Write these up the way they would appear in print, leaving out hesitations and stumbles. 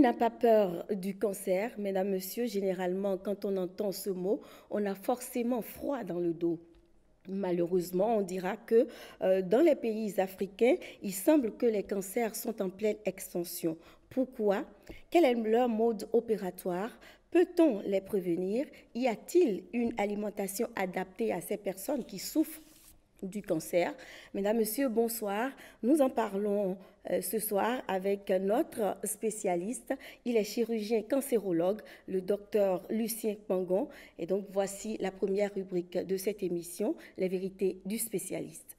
n'a pas peur du cancer, mesdames, messieurs. Généralement, quand on entend ce mot, on a forcément froid dans le dos. Malheureusement, on dira que dans les pays africains, il semble que les cancers sont en pleine extension. Pourquoi? Quel est leur mode opératoire? Peut-on les prévenir? Y a-t-il une alimentation adaptée à ces personnes qui souffrent du cancer? Mesdames, Messieurs, bonsoir. Nous en parlons ce soir avec notre spécialiste. Il est chirurgien cancérologue, le docteur Lucien Kpangon. Et donc, voici la première rubrique de cette émission, les vérités du spécialiste.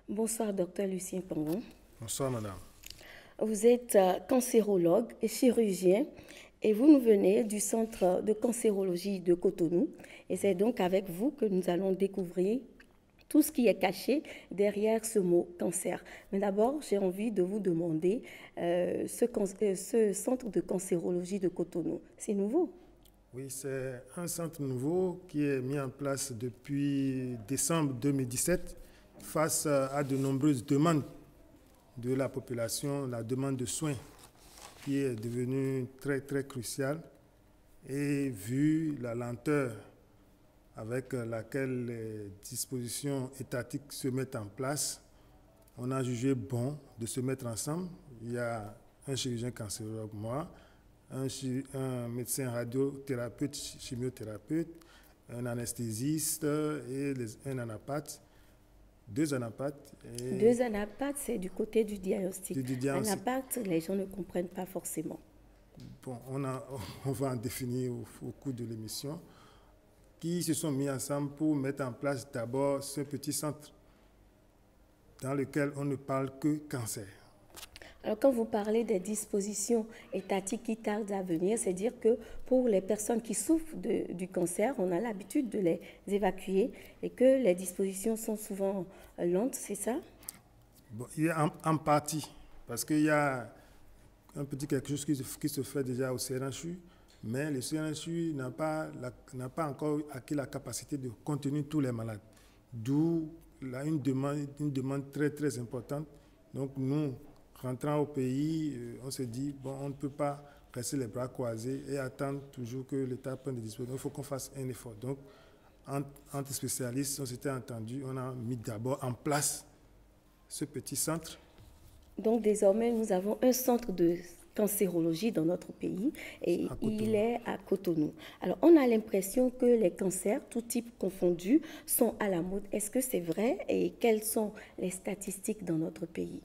Bonsoir, docteur Lucien Kpangon. Bonsoir, madame. Vous êtes cancérologue et chirurgien et vous nous venez du Centre de cancérologie de Cotonou. Et c'est donc avec vous que nous allons découvrir tout ce qui est caché derrière ce mot cancer. Mais d'abord, j'ai envie de vous demander ce Centre de cancérologie de Cotonou, c'est nouveau? Oui, c'est un centre nouveau qui est mis en place depuis décembre 2017 face à de nombreuses demandes de la population, la demande de soins qui est devenue très cruciale, et vu la lenteur avec laquelle les dispositions étatiques se mettent en place, on a jugé bon de se mettre ensemble. Il y a un chirurgien cancérologue, moi, un médecin radiothérapeute, chimiothérapeute, un anesthésiste et un anapathe. Deux anapathes. Deux anapathes, c'est du côté du diagnostic. Anapathe, les gens ne comprennent pas forcément. Bon, on va en définir au cours de l'émission, qui se sont mis ensemble pour mettre en place d'abord ce petit centre dans lequel on ne parle que cancer. Alors, quand vous parlez des dispositions étatiques qui tardent à venir, c'est-à-dire que pour les personnes qui souffrent du cancer, on a l'habitude de les évacuer et que les dispositions sont souvent lentes, c'est ça? Bon, il y a en partie, parce qu'il y a un petit quelque chose qui se fait déjà au CNHU, mais le CNHU n'a pas encore acquis la capacité de contenir tous les malades. D'où une demande très importante. Donc nous, rentrant au pays, on se dit, bon, on ne peut pas rester les bras croisés et attendre toujours que l'État prenne des dispositions. Il faut qu'on fasse un effort. Donc, entre spécialistes, on s'était entendu, on a mis d'abord en place ce petit centre. Donc, désormais, nous avons un centre de cancérologie dans notre pays et il est à Cotonou. Alors, on a l'impression que les cancers, tout type confondus, sont à la mode. Est-ce que c'est vrai et quelles sont les statistiques dans notre pays?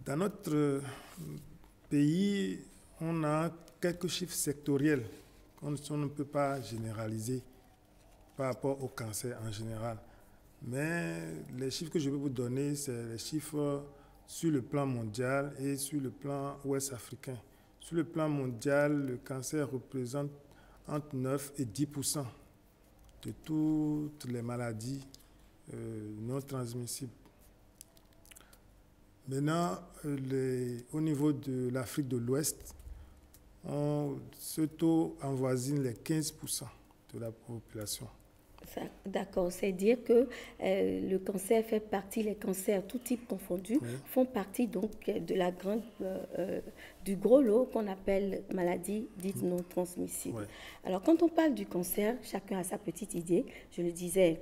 Dans notre pays, on a quelques chiffres sectoriels qu'on ne peut pas généraliser par rapport au cancer en général. Mais les chiffres que je vais vous donner, c'est les chiffres sur le plan mondial et sur le plan ouest africain. Sur le plan mondial, le cancer représente entre 9 et 10% de toutes les maladies non transmissibles. Maintenant, au niveau de l'Afrique de l'Ouest, ce taux avoisine les 15% de la population. D'accord, c'est dire que le cancer fait partie, les cancers, tout type confondus, font partie donc de la du gros lot qu'on appelle maladie dite non transmissible. Ouais. Alors, quand on parle du cancer, chacun a sa petite idée. Je le disais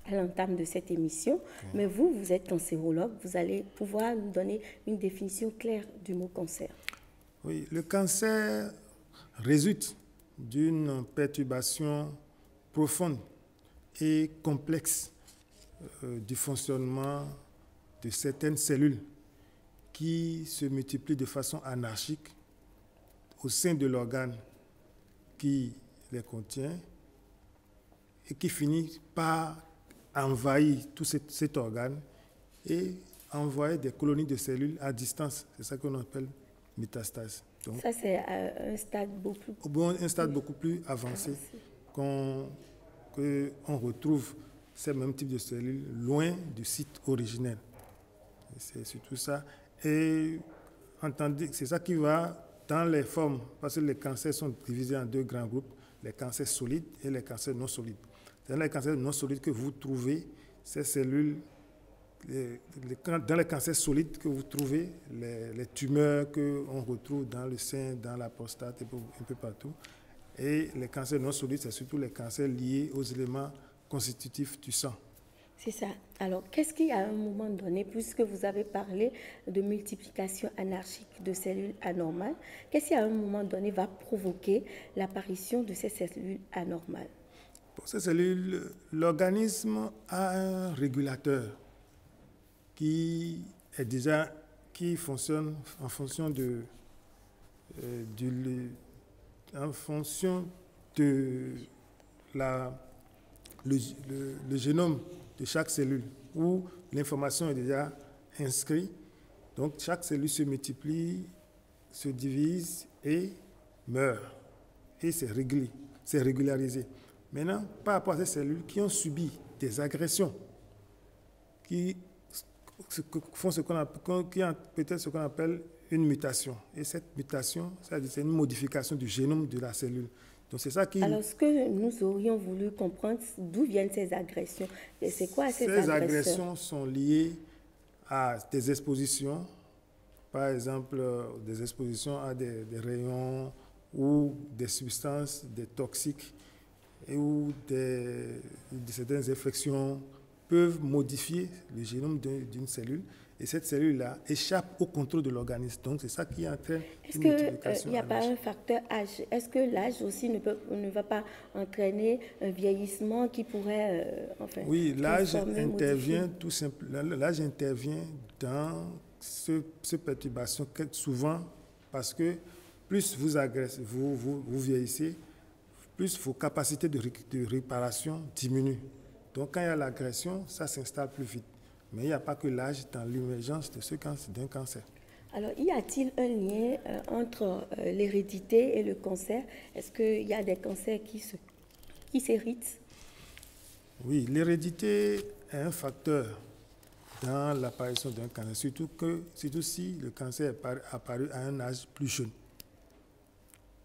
à l'entame de cette émission, mais vous êtes cancérologue, vous allez pouvoir nous donner une définition claire du mot cancer. Oui, le cancer résulte d'une perturbation profonde et complexe du fonctionnement de certaines cellules qui se multiplient de façon anarchique au sein de l'organe qui les contient et qui finit par envahir tout cet organe et envoyer des colonies de cellules à distance. C'est ça qu'on appelle métastase. Donc, ça, c'est un stade beaucoup plus avancé qu'on retrouve ces mêmes types de cellules loin du site originel. C'est surtout ça. Et c'est ça qui va dans les formes, parce que les cancers sont divisés en deux grands groupes, les cancers solides et les cancers non solides. Dans les cancers non solides que vous trouvez ces cellules, dans les cancers solides que vous trouvez, les tumeurs qu'on retrouve dans le sein, dans la prostate, un peu partout. Et les cancers non solides, c'est surtout les cancers liés aux éléments constitutifs du sang. C'est ça. Alors, qu'est-ce qui, à un moment donné, puisque vous avez parlé de multiplication anarchique de cellules anormales, qu'est-ce qui, à un moment donné, va provoquer l'apparition de ces cellules anormales? Pour ces cellules, l'organisme a un régulateur qui fonctionne en fonction de le génome de chaque cellule, où l'information est déjà inscrite. Donc, chaque cellule se multiplie, se divise et meurt. Et c'est réglé, c'est régularisé. Maintenant, par rapport à ces cellules qui ont subi des agressions, qui font peut-être ce qu'on appelle une mutation. Et cette mutation, c'est une modification du génome de la cellule. Donc c'est ça qui... Alors, ce que nous aurions voulu comprendre, d'où viennent ces agressions? C'est quoi ces agressions? Ces agressions sont liées à des expositions, par exemple des expositions à des rayons ou des substances, des toxiques, ou certaines infections peuvent modifier le génome d'une cellule. Et cette cellule-là échappe au contrôle de l'organisme. Donc, c'est ça qui entraîne une multiplication. Est-ce qu'il n'y a pas un facteur âge? Est-ce que l'âge aussi ne va pas entraîner un vieillissement qui pourrait, oui, l'âge intervient tout simplement. L'âge intervient dans ce perturbation souvent parce que plus vous agressez, vous vieillissez, plus vos capacités de réparation diminuent. Donc, quand il y a l'agression, ça s'installe plus vite. Mais il n'y a pas que l'âge dans l'émergence d'un cancer. Alors, y a-t-il un lien entre l'hérédité et le cancer? Est-ce qu'il y a des cancers qui s'héritent? Oui, l'hérédité est un facteur dans l'apparition d'un cancer, surtout si le cancer est apparu à un âge plus jeune.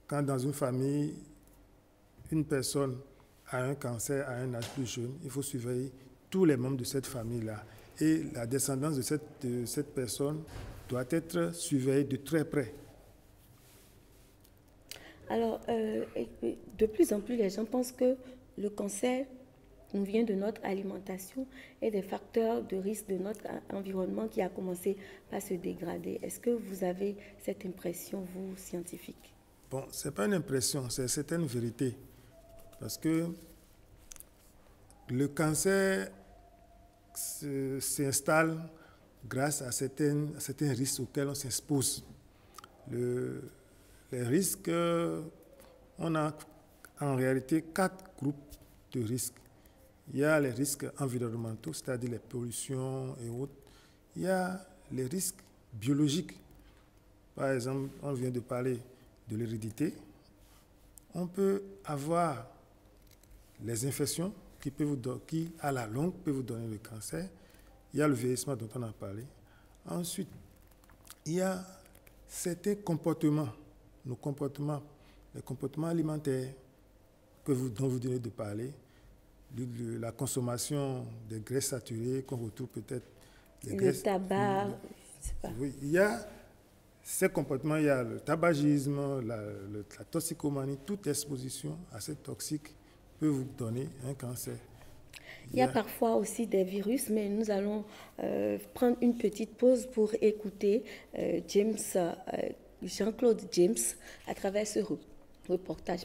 Quand dans une famille, une personne a un cancer à un âge plus jeune, il faut surveiller tous les membres de cette famille-là. Et la descendance de cette personne doit être surveillée de très près. Alors, de plus en plus, les gens pensent que le cancer nous vient de notre alimentation et des facteurs de risque de notre environnement qui a commencé à se dégrader. Est-ce que vous avez cette impression, vous, scientifique? Bon, ce n'est pas une impression, c'est une vérité. Parce que le cancer s'installe grâce à certains risques auxquels on s'expose. Les risques, on a en réalité 4 groupes de risques. Il y a les risques environnementaux, c'est-à-dire les pollutions et autres. Il y a les risques biologiques. Par exemple, on vient de parler de l'hérédité. On peut avoir les infections qui, à la longue, peuvent vous donner le cancer. Il y a le vieillissement dont on a parlé. Ensuite, il y a certains comportements, les comportements alimentaires dont vous venez de parler, la consommation des graisses saturées qu'on retrouve peut-être. Le tabac, je sais pas. Oui, il y a ces comportements, il y a le tabagisme, la toxicomanie, toute exposition à ces toxiques peut vous donner un cancer. Il y a parfois aussi des virus, mais nous allons prendre une petite pause pour écouter Jean-Claude James à travers ce reportage.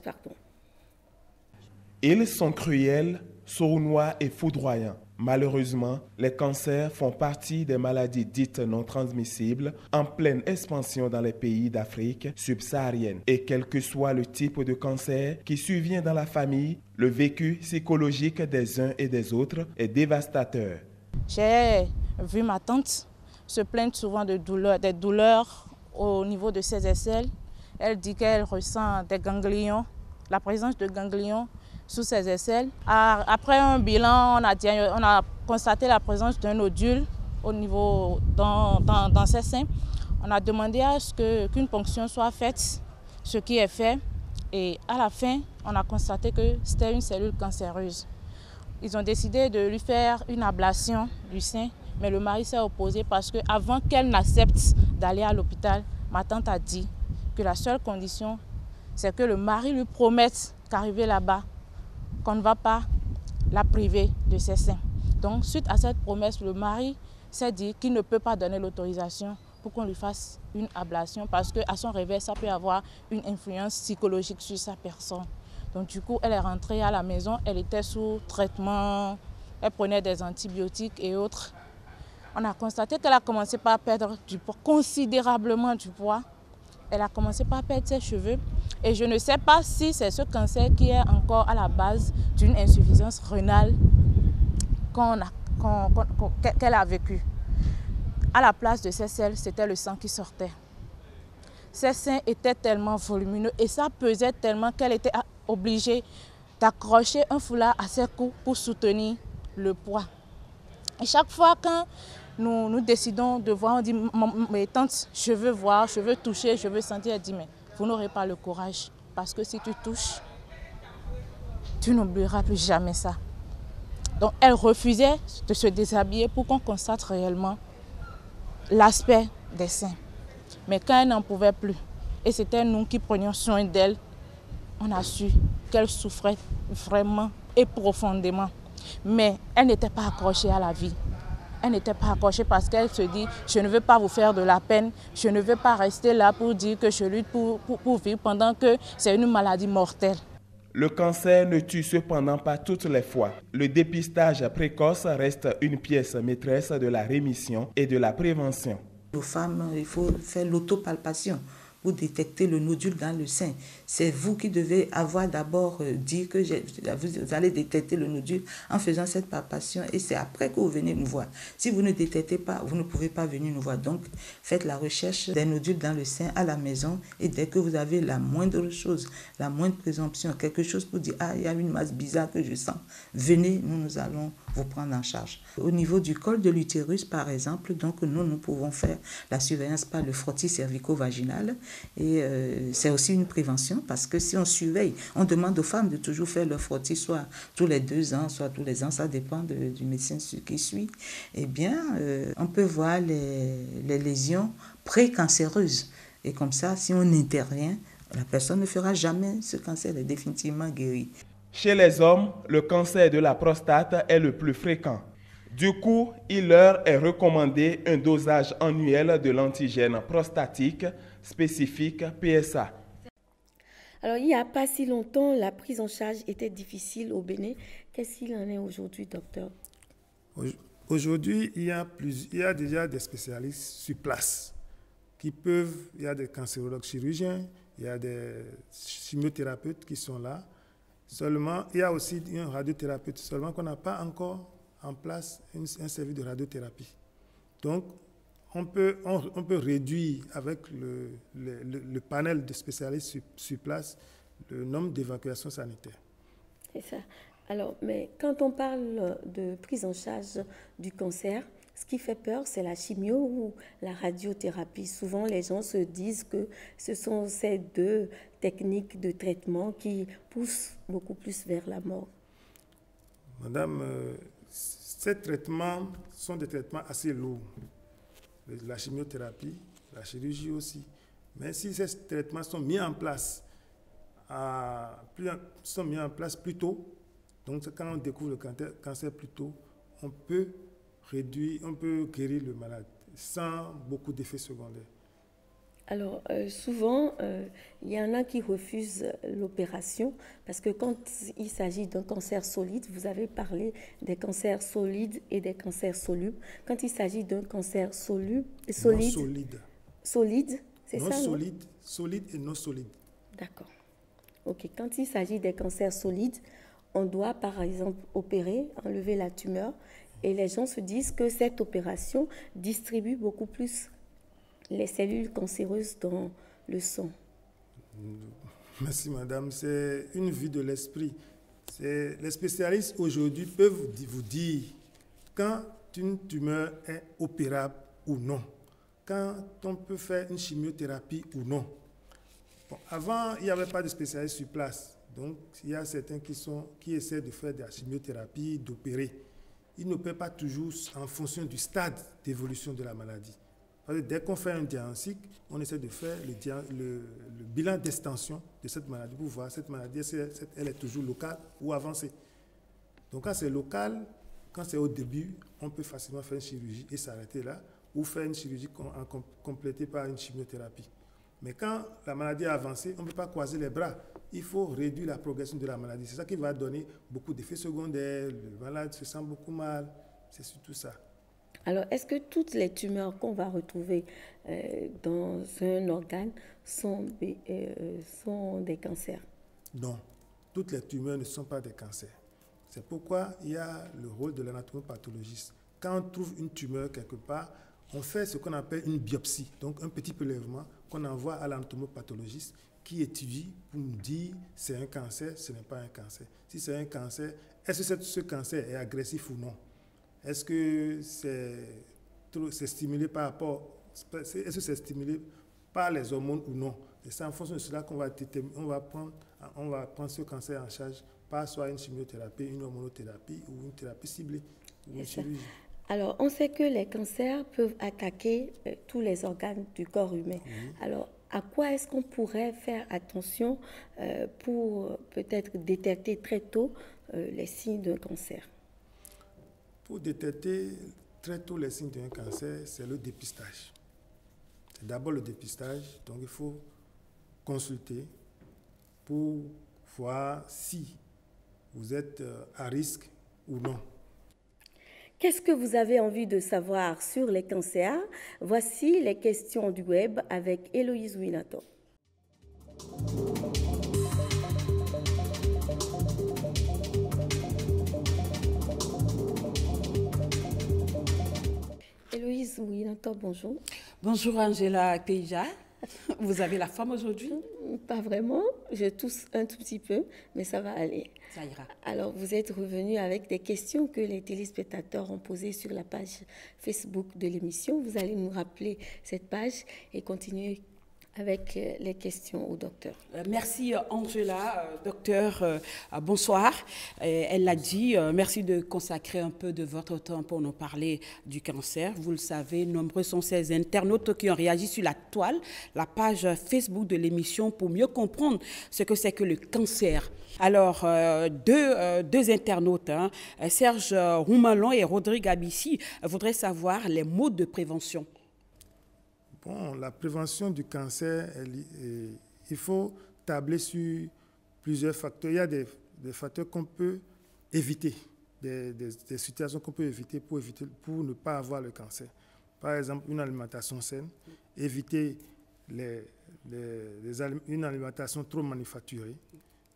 Ils sont cruels, sournois et foudroyants. Malheureusement, les cancers font partie des maladies dites non transmissibles en pleine expansion dans les pays d'Afrique subsaharienne. Et quel que soit le type de cancer qui survient dans la famille, le vécu psychologique des uns et des autres est dévastateur. J'ai vu ma tante se plaindre souvent des douleurs au niveau de ses aisselles. Elle dit qu'elle ressent des ganglions, la présence de ganglions sous ses aisselles. Après un bilan, on a constaté la présence d'un nodule au niveau dans ses seins. On a demandé à ce qu'une ponction soit faite, ce qui est fait. Et à la fin, on a constaté que c'était une cellule cancéreuse. Ils ont décidé de lui faire une ablation du sein, mais le mari s'est opposé parce qu'avant qu'elle n'accepte d'aller à l'hôpital, ma tante a dit que la seule condition, c'est que le mari lui promette qu'arrivé là-bas, qu'on ne va pas la priver de ses seins. Donc, suite à cette promesse, le mari s'est dit qu'il ne peut pas donner l'autorisation pour qu'on lui fasse une ablation parce qu'à son réveil, ça peut avoir une influence psychologique sur sa personne. Donc, du coup, elle est rentrée à la maison, elle était sous traitement, elle prenait des antibiotiques et autres. On a constaté qu'elle a commencé par perdre du poids, considérablement du poids. Elle a commencé par perdre ses cheveux. Et je ne sais pas si c'est ce cancer qui est encore à la base d'une insuffisance rénale qu'elle a vécue. À la place de ses selles, c'était le sang qui sortait. Ses seins étaient tellement volumineux et ça pesait tellement qu'elle était obligée d'accrocher un foulard à ses cous pour soutenir le poids. Et chaque fois quand nous décidons de voir, on dit « Mais tante, je veux voir, je veux toucher, je veux sentir », elle dit « Mais vous n'aurez pas le courage parce que si tu touches, tu n'oublieras plus jamais ça. » Donc elle refusait de se déshabiller pour qu'on constate réellement l'aspect des seins. Mais quand elle n'en pouvait plus, et c'était nous qui prenions soin d'elle, on a su qu'elle souffrait vraiment et profondément. Mais elle n'était pas accrochée à la vie. Elle n'était pas accrochée parce qu'elle se dit « Je ne veux pas vous faire de la peine, je ne veux pas rester là pour dire que je lutte pour vivre pendant que c'est une maladie mortelle. » Le cancer ne tue cependant pas toutes les fois. Le dépistage précoce reste une pièce maîtresse de la rémission et de la prévention. Aux femmes, il faut faire l'autopalpation pour détecter le nodule dans le sein. C'est vous qui devez avoir d'abord dit que vous allez détecter le nodule en faisant cette palpation et c'est après que vous venez nous voir. Si vous ne détectez pas, vous ne pouvez pas venir nous voir. Donc, faites la recherche des nodules dans le sein à la maison et dès que vous avez la moindre chose, la moindre présomption, quelque chose pour dire « Ah, il y a une masse bizarre que je sens », venez, nous allons vous prendre en charge. Au niveau du col de l'utérus, par exemple, donc nous pouvons faire la surveillance par le frottis cervico-vaginal et c'est aussi une prévention parce que si on surveille, on demande aux femmes de toujours faire leur frottis soit tous les 2 ans, soit tous les ans, ça dépend du médecin qui suit, eh bien, on peut voir les lésions précancéreuses. Et comme ça, si on intervient, la personne ne fera jamais ce cancer, elle est définitivement guérie. Chez les hommes, le cancer de la prostate est le plus fréquent. Du coup, il leur est recommandé un dosage annuel de l'antigène prostatique spécifique PSA. Alors, il n'y a pas si longtemps, la prise en charge était difficile au Bénin. Qu'est-ce qu'il en est aujourd'hui, docteur? Aujourd'hui, il y a déjà des spécialistes sur place qui peuvent, il y a des cancérologues chirurgiens, il y a des chimiothérapeutes qui sont là. Seulement, il y a aussi un radiothérapeute, seulement qu'on n'a pas encore en place un service de radiothérapie. Donc, on peut réduire avec le panel de spécialistes sur place le nombre d'évacuations sanitaires. C'est ça. Alors, mais quand on parle de prise en charge du cancer, ce qui fait peur, c'est la chimio ou la radiothérapie. Souvent, les gens se disent que ce sont ces deux techniques de traitement qui poussent beaucoup plus vers la mort. Madame, ces traitements sont des traitements assez lourds. La chimiothérapie, la chirurgie aussi. Mais si ces traitements sont mis en place, plus tôt, donc quand on découvre le cancer plus tôt, on peut guérir le malade sans beaucoup d'effets secondaires. Alors, souvent, il y en a qui refusent l'opération parce que quand il s'agit d'un cancer solide, vous avez parlé des cancers solides et des cancers solubles. Quand il s'agit d'un cancer solide, c'est ça? Non solide, solide et non solide. D'accord. Ok. Quand il s'agit des cancers solides, on doit par exemple opérer, enlever la tumeur, et les gens se disent que cette opération distribue beaucoup plus les cellules cancéreuses dans le sang. Merci madame, c'est une vue de l'esprit. Les spécialistes aujourd'hui peuvent vous dire quand une tumeur est opérable ou non, quand on peut faire une chimiothérapie ou non. Bon, avant, il n'y avait pas de spécialistes sur place. Donc, il y a certains qui essaient de faire de la chimiothérapie, d'opérer. Ils n'opèrent pas toujours en fonction du stade d'évolution de la maladie. Parce que dès qu'on fait un diagnostic, on essaie de faire le bilan d'extension de cette maladie pour voir cette maladie, elle est toujours locale ou avancée. Donc, quand c'est local, quand c'est au début, on peut facilement faire une chirurgie et s'arrêter là, ou faire une chirurgie complétée par une chimiothérapie. Mais quand la maladie est avancée, on ne peut pas croiser les bras. Il faut réduire la progression de la maladie. C'est ça qui va donner beaucoup d'effets secondaires. Le malade se sent beaucoup mal. C'est surtout ça. Alors, est-ce que toutes les tumeurs qu'on va retrouver dans un organe sont des cancers? Non, toutes les tumeurs ne sont pas des cancers. C'est pourquoi il y a le rôle de l'anatomopathologiste. Quand on trouve une tumeur quelque part, on fait ce qu'on appelle une biopsie, donc un petit prélèvement qu'on envoie à l'anatomopathologiste qui étudie pour nous dire c'est un cancer, ce n'est pas un cancer. Si c'est un cancer, est-ce que ce cancer est agressif ou non? Est-ce que c'est stimulé est-ce que c'est stimulé par les hormones ou non? Et c'est en fonction de cela qu'on va prendre ce cancer en charge par soit une chimiothérapie, une hormonothérapie ou une thérapie ciblée ou une chirurgie. Alors, on sait que les cancers peuvent attaquer tous les organes du corps humain. Oui. Alors, à quoi est-ce qu'on pourrait faire attention pour peut-être détecter très tôt les signes d'un cancer? Pour détecter très tôt les signes d'un cancer, c'est le dépistage. C'est d'abord le dépistage, donc il faut consulter pour voir si vous êtes à risque ou non. Qu'est-ce que vous avez envie de savoir sur les cancers? Voici les questions du web avec Héloïse Winato. Héloïse Winato, bonjour. Bonjour Angela Keija. Vous avez la forme aujourd'hui? Pas vraiment, je tousse un tout petit peu, mais ça va aller. Ça ira. Alors, vous êtes revenu avec des questions que les téléspectateurs ont posées sur la page Facebook de l'émission. Vous allez nous rappeler cette page et continuer avec les questions au docteur. Merci Angela. Docteur, bonsoir. Elle l'a dit, merci de consacrer un peu de votre temps pour nous parler du cancer. Vous le savez, nombreux sont ces internautes qui ont réagi sur la toile, la page Facebook de l'émission pour mieux comprendre ce que c'est que le cancer. Alors, deux internautes, Serge Roumalon et Rodrigue Abissi, voudraient savoir les modes de prévention. Bon, la prévention du cancer, il faut tabler sur plusieurs facteurs. Il y a des facteurs qu'on peut éviter, des situations qu'on peut éviter pour ne pas avoir le cancer. Par exemple, une alimentation saine, éviter une alimentation trop manufacturée,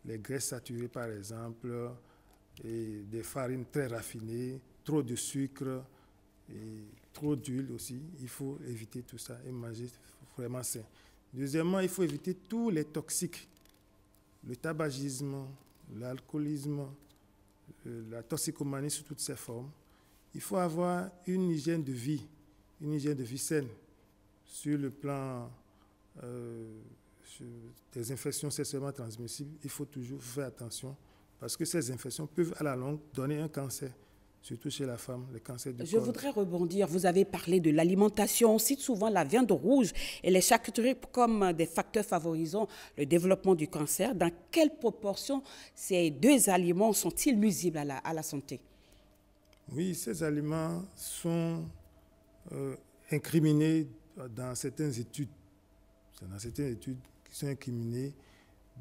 les graisses saturées par exemple, et des farines très raffinées, trop de sucre, et trop d'huile aussi, il faut éviter tout ça et manger vraiment sain. Deuxièmement, il faut éviter tous les toxiques, le tabagisme, l'alcoolisme, la toxicomanie sous toutes ses formes. Il faut avoir une hygiène de vie saine sur le plan des infections sexuellement transmissibles. Il faut toujours faire attention parce que ces infections peuvent à la longue donner un cancer. Surtout chez la femme, le cancer du corps. Je voudrais rebondir. Vous avez parlé de l'alimentation. On cite souvent la viande rouge et les charcuteries comme des facteurs favorisant le développement du cancer. Dans quelle proportion ces deux aliments sont-ils nuisibles à la santé? Oui, ces aliments sont incriminés dans certaines études. C'est dans certaines études qui sont incriminés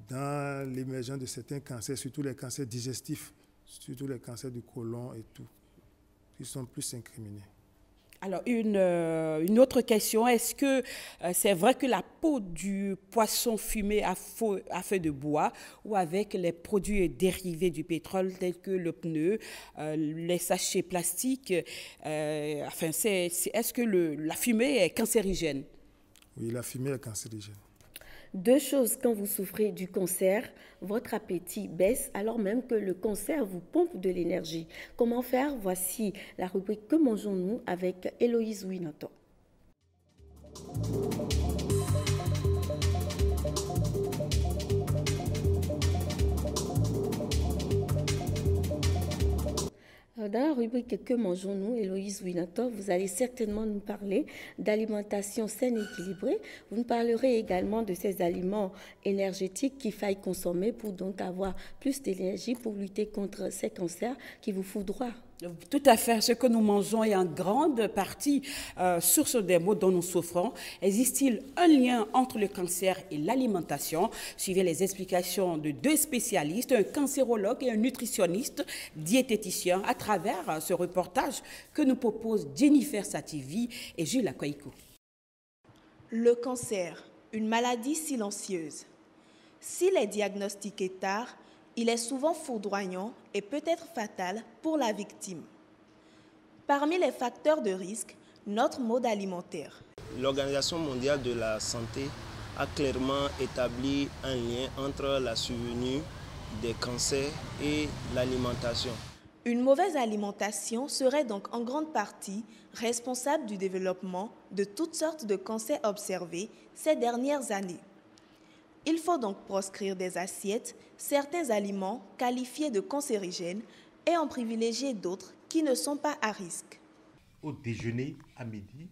dans l'émergence de certains cancers, surtout les cancers digestifs, surtout les cancers du côlon et tout, qui sont plus incriminés. Alors, une autre question, est-ce que c'est vrai que la peau du poisson fumé à feu de bois ou avec les produits dérivés du pétrole tels que le pneu, les sachets plastiques, est-ce que la fumée est cancérigène? Oui, la fumée est cancérigène. Deux choses, quand vous souffrez du cancer, votre appétit baisse alors même que le cancer vous pompe de l'énergie. Comment faire? Voici la rubrique Que mangeons-nous avec Héloïse Winato. dans la rubrique Que mangeons-nous, Héloïse Winator, vous allez certainement nous parler d'alimentation saine et équilibrée. Vous nous parlerez également de ces aliments énergétiques qu'il faille consommer pour donc avoir plus d'énergie pour lutter contre ces cancers qui vous foudroient. Tout à fait. Ce que nous mangeons est en grande partie source des maux dont nous souffrons. Existe-t-il un lien entre le cancer et l'alimentation? Suivez les explications de deux spécialistes, un cancérologue et un nutritionniste diététicien, à travers ce reportage que nous proposent Jennifer Sativi et Jules Akoïko. Le cancer, une maladie silencieuse. S'il est diagnostiqué tard, il est souvent foudroyant et peut être fatal pour la victime. Parmi les facteurs de risque, notre mode alimentaire. L'Organisation mondiale de la santé a clairement établi un lien entre la survenue des cancers et l'alimentation. Une mauvaise alimentation serait donc en grande partie responsable du développement de toutes sortes de cancers observés ces dernières années. Il faut donc proscrire des assiettes certains aliments qualifiés de cancérigènes et en privilégier d'autres qui ne sont pas à risque. Au déjeuner, à midi,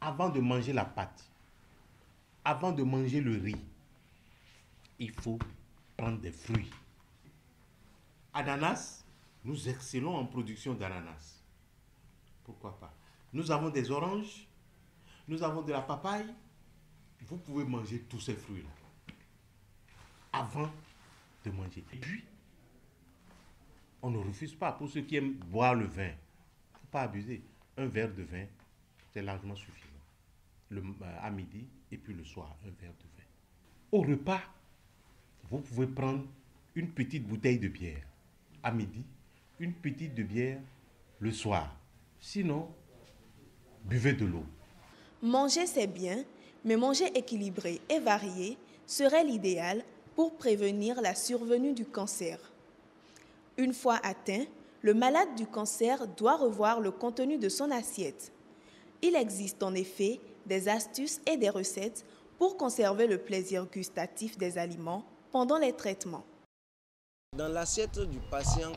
avant de manger la pâte, avant de manger le riz, il faut prendre des fruits. Ananas, nous excellons en production d'ananas. Pourquoi pas? Nous avons des oranges, nous avons de la papaye. Vous pouvez manger tous ces fruits-là avant de manger. Et puis, on ne refuse pas pour ceux qui aiment boire le vin. Il ne faut pas abuser. Un verre de vin, c'est largement suffisant. À midi et puis le soir, un verre de vin. Au repas, vous pouvez prendre une petite bouteille de bière. À midi, une petite de bière le soir. Sinon, buvez de l'eau. Manger, c'est bien, mais manger équilibré et varié serait l'idéal pour prévenir la survenue du cancer. Une fois atteint, le malade du cancer doit revoir le contenu de son assiette. Il existe en effet des astuces et des recettes pour conserver le plaisir gustatif des aliments pendant les traitements. Dans l'assiette du patient,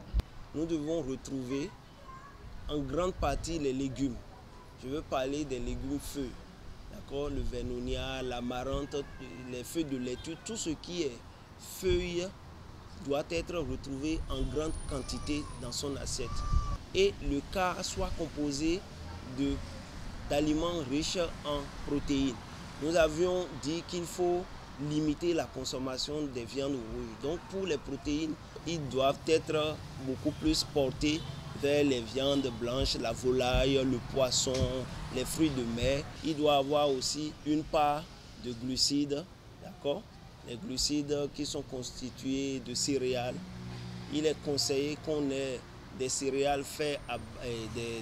nous devons retrouver en grande partie les légumes. Je veux parler des légumes feuilles, d'accord, le vernonia, l'amarante, les feuilles de laitue, tout ce qui est feuilles doit être retrouvé en grande quantité dans son assiette. Et le quart soit composé d'aliments riches en protéines. Nous avions dit qu'il faut limiter la consommation des viandes rouges. Donc pour les protéines, ils doivent être beaucoup plus portés vers les viandes blanches, la volaille, le poisson, les fruits de mer. Il doit avoir aussi une part de glucides, d'accord? Les glucides qui sont constitués de céréales. Il est conseillé qu'on ait des céréales faits,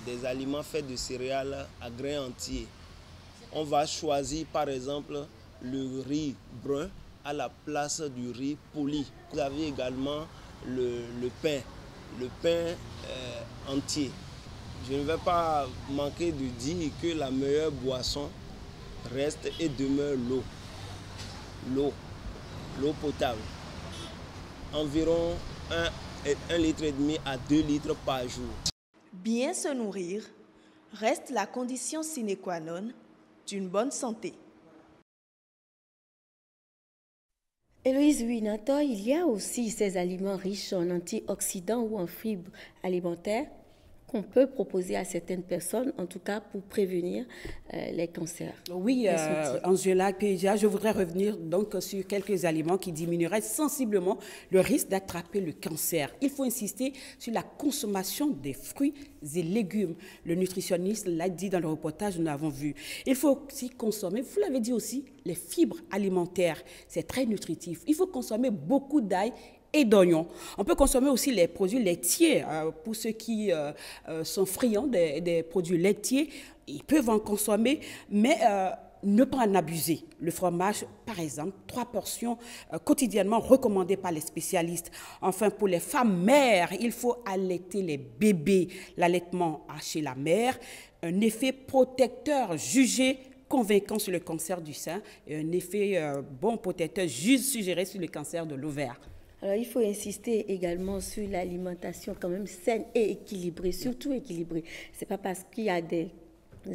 des aliments faits de céréales à grains entiers. On va choisir par exemple le riz brun à la place du riz poli. Vous avez également le pain entier. Je ne vais pas manquer de dire que la meilleure boisson reste et demeure l'eau. L'eau potable. Environ 1,5 litre à 2 litres par jour. Bien se nourrir reste la condition sine qua non d'une bonne santé. Héloïse Winator, il y a aussi ces aliments riches en antioxydants ou en fibres alimentaires qu'on peut proposer à certaines personnes, en tout cas pour prévenir les cancers. Oui, Angela Péja, je voudrais revenir donc sur quelques aliments qui diminueraient sensiblement le risque d'attraper le cancer. Il faut insister sur la consommation des fruits et légumes. Le nutritionniste l'a dit dans le reportage, nous l'avons vu. Il faut aussi consommer, vous l'avez dit aussi, les fibres alimentaires. C'est très nutritif. Il faut consommer beaucoup d'ail et d'oignons. On peut consommer aussi les produits laitiers. Pour ceux qui sont friands des produits laitiers, ils peuvent en consommer, mais ne pas en abuser. Le fromage, par exemple, 3 portions quotidiennement recommandées par les spécialistes. Enfin, pour les femmes mères, il faut allaiter les bébés. L'allaitement chez la mère, un effet protecteur jugé convaincant sur le cancer du sein et un effet bon protecteur suggéré sur le cancer de l'ovaire. Alors, il faut insister également sur l'alimentation quand même saine et équilibrée, surtout équilibrée. Ce n'est pas parce qu'il y a des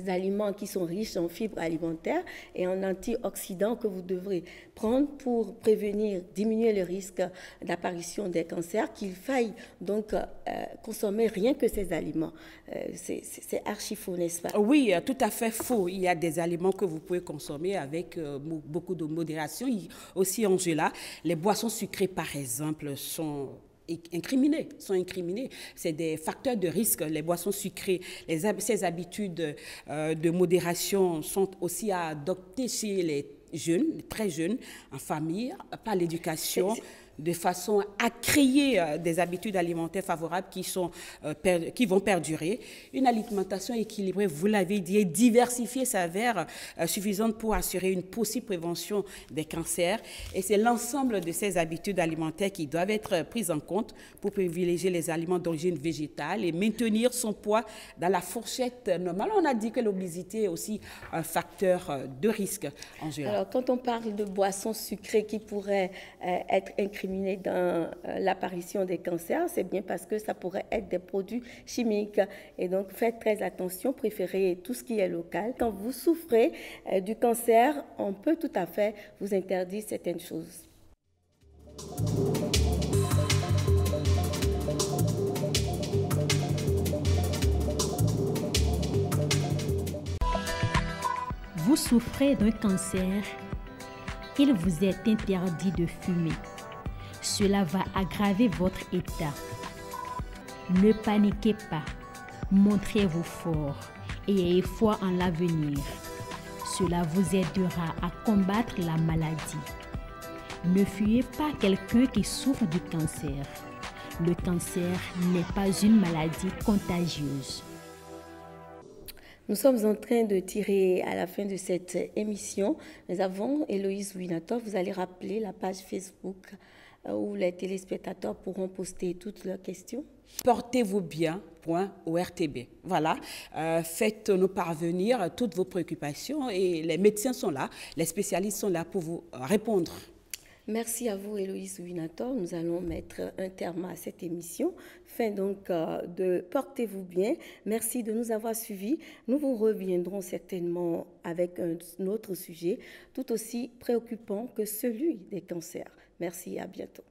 aliments qui sont riches en fibres alimentaires et en antioxydants que vous devrez prendre pour prévenir, diminuer le risque d'apparition des cancers, qu'il faille donc consommer rien que ces aliments. C'est archi faux, n'est-ce pas? Oui, tout à fait faux. Il y a des aliments que vous pouvez consommer avec beaucoup de modération. Aussi, Angela, les boissons sucrées, par exemple, sont incriminés. C'est des facteurs de risque. Les boissons sucrées, ces habitudes de modération sont aussi à adopter chez les jeunes, très jeunes, en famille, par l'éducation, de façon à créer des habitudes alimentaires favorables qui vont perdurer. Une alimentation équilibrée, vous l'avez dit, et diversifiée s'avère suffisante pour assurer une possible prévention des cancers. Et c'est l'ensemble de ces habitudes alimentaires qui doivent être prises en compte pour privilégier les aliments d'origine végétale et maintenir son poids dans la fourchette normale. On a dit que l'obésité est aussi un facteur de risque, Angela. Alors, quand on parle de boissons sucrées qui pourraient être incriminées dans l'apparition des cancers, c'est bien parce que ça pourrait être des produits chimiques. Et donc, faites très attention, préférez tout ce qui est local. Quand vous souffrez du cancer, on peut tout à fait vous interdire certaines choses. Vous souffrez d'un cancer, il vous est interdit de fumer. Cela va aggraver votre état. Ne paniquez pas, montrez-vous fort et ayez foi en l'avenir. Cela vous aidera à combattre la maladie. Ne fuyez pas quelqu'un qui souffre du cancer. Le cancer n'est pas une maladie contagieuse. Nous sommes en train de tirer à la fin de cette émission. Mais avant, Héloïse Winator, vous allez rappeler la page Facebook où les téléspectateurs pourront poster toutes leurs questions. Portez-vous bien.ortb. Voilà, faites-nous parvenir toutes vos préoccupations et les médecins sont là, les spécialistes sont là pour vous répondre. Merci à vous, Héloïse Winator. Nous allons mettre un terme à cette émission. Fin donc de Portez-vous bien. Merci de nous avoir suivis. Nous vous reviendrons certainement avec un autre sujet tout aussi préoccupant que celui des cancers. Merci et à bientôt.